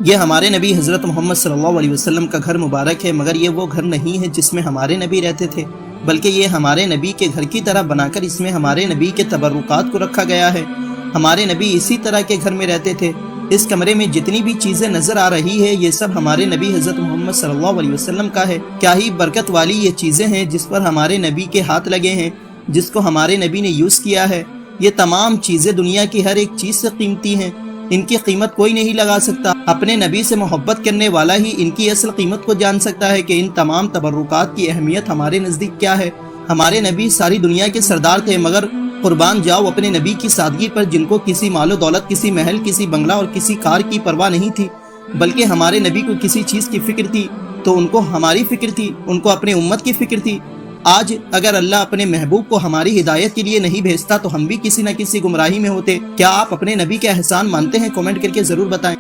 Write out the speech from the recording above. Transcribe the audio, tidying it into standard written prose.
ये हमारे नबी हज़रत मोहम्मद सल्लल्लाहु अलैहि वसल्लम का घर मुबारक है, मगर ये वो घर नहीं है जिसमें हमारे नबी रहते थे, बल्कि ये हमारे नबी के घर की तरह बनाकर इसमें हमारे नबी के तबर्रुकात को रखा गया है। हमारे नबी इसी तरह के घर में रहते थे। इस कमरे में जितनी भी चीज़ें नज़र आ रही है ये सब हमारे नबी हज़रत मोहम्मद सल्लल्लाहु अलैहि वसल्लम का है। क्या ही बरकत वाली ये चीज़ें हैं जिस पर हमारे नबी के हाथ लगे हैं, जिसको हमारे नबी ने यूज़ किया है। ये तमाम चीज़ें दुनिया की हर एक चीज़ से कीमती हैं, इनकी कीमत कोई नहीं लगा सकता। अपने नबी से मोहब्बत करने वाला ही इनकी असल कीमत को जान सकता है कि इन तमाम तबर्रुकात की अहमियत हमारे नज़दीक क्या है। हमारे नबी सारी दुनिया के सरदार थे, मगर कुर्बान जाओ अपने नबी की सादगी पर, जिनको किसी मालो दौलत, किसी महल, किसी बंगला और किसी कार की परवाह नहीं थी, बल्कि हमारे नबी को किसी चीज़ की फिक्र थी तो उनको हमारी फिक्र थी, उनको अपने उम्मत की फिक्र थी। आज अगर अल्लाह अपने महबूब को हमारी हिदायत के लिए नहीं भेजता तो हम भी किसी न किसी गुमराही में होते। क्या आप अपने नबी के एहसान मानते हैं? कमेंट करके ज़रूर बताएं।